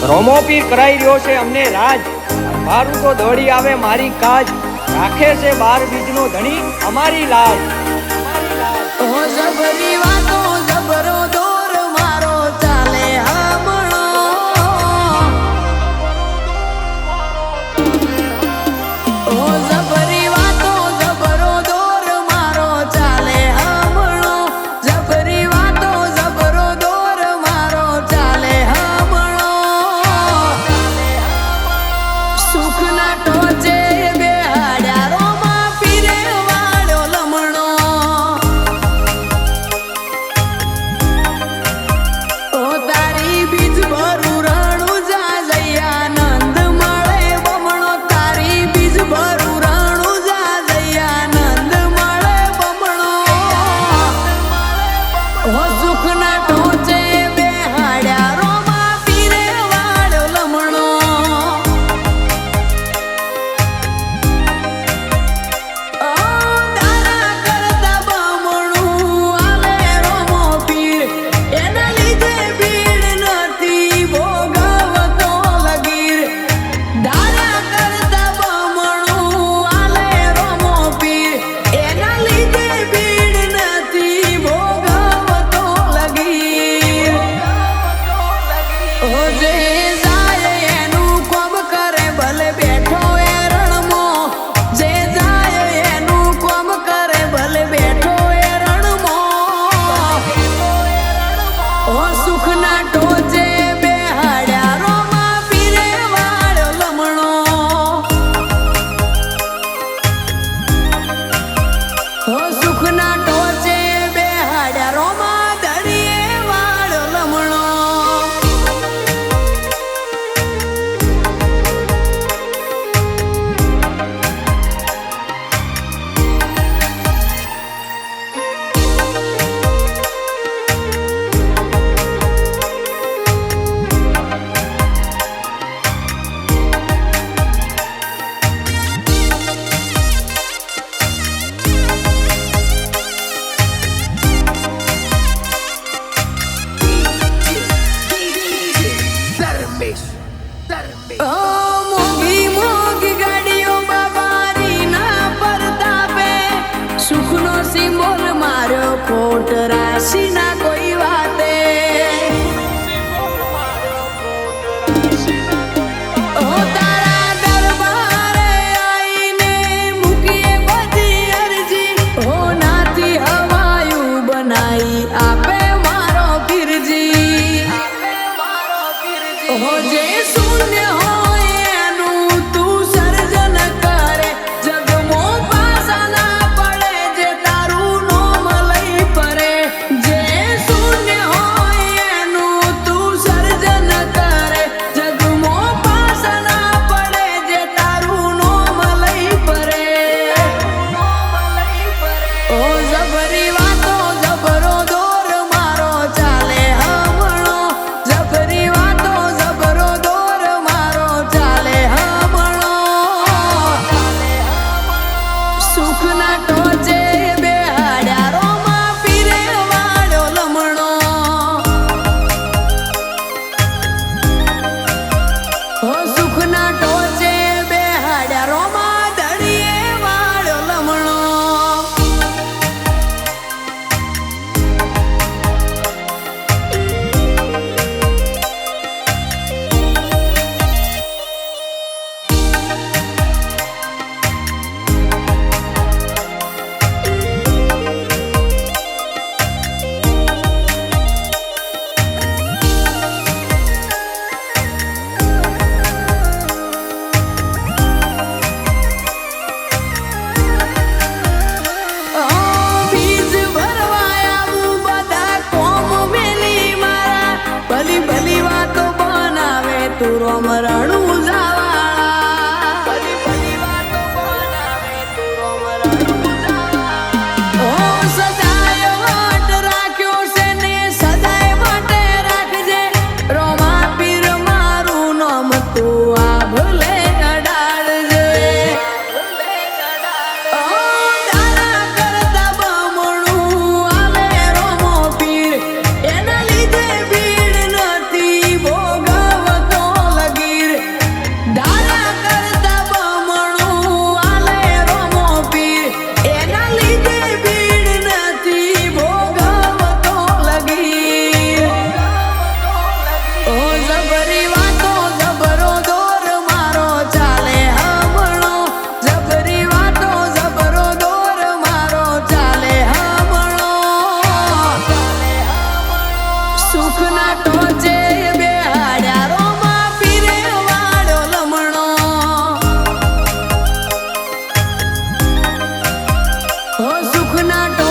રોમો પીર કરાઈ રહ્યો છે અમને રાજ, મારું તો દોડી આવે મારી કાજ, રાખે છે 12 બીજનો ધણી અમારી લાજ. જબરી વાતો જબરો દોર મારો ચાલે હમણો, જબરી વાતો જબરો દોર મારો ચાલે હમણો, જબરી વાતો જબરો દોર મારો ચાલે હમણો. સુખના ટોચે બેહાડ્યા રોમા પીરે વાળો લમણો, તારી બીજ ભરું રણું જા જયા નંદ મળે બમણો, તારી બીજ ભરું રણું જા જયા નંદ મળે બમણો. સુખના ટોચે બેહાડ્યા રોમા પીરે વાળો લમણો, તારા કરતા બમણું આલે રોમો પીર, એના લીધે ભીડ નથી ભોગવતો લગીર. તારા કરતા બમણું આલે રોમો પીર, એના લીધે ભીડ નથી ભોગવતો લગીર. જે જાય એનું કોમ કરે ભલે બેઠો એ રણમાં, જે જાય એનું કોમ કરે ભલે બેઠો એ રણમાં. સુખના ટોચે બેહાડ્યા રોમા પીરે વાળો લમણો, સુખના ટોચે બેહાડ્યા રોમા દરિયે વાળો લમણો. મોંઘી મોંઘી ગાડીઓ બાબારીના પરતાપે, સુખનો સિંબોલ માર્યો ખોટ રાશિના કોઈ વાતે. તારા દરબારે આઈને મૂકીએ બધી અરજી, નાથી હવાયું બનાઈ આપે મારો પીરજી. જે શૂન્ય હોય એનું તું સર્જન કરે, જગમાં પાસા ના પડે જે તારું નોમ લઈ પરે. જે શૂન્ય હોય એનું તું સર્જન કરે, જગમાં પાસા ના પડે જે તારું નોમ લઈ પરે. જબરી વાતો જબરો દોર મારો ચાલે હમણો, જબરી વાતો જબરો દોર મારો ચાલે હમણો. સુખના ટોચે બેહાડ્યા રોમા પીરે વાળો લમણો, સુખના ટોચે બેહાડ્યા રોમા દરિયે વાળો લમણો. નાટક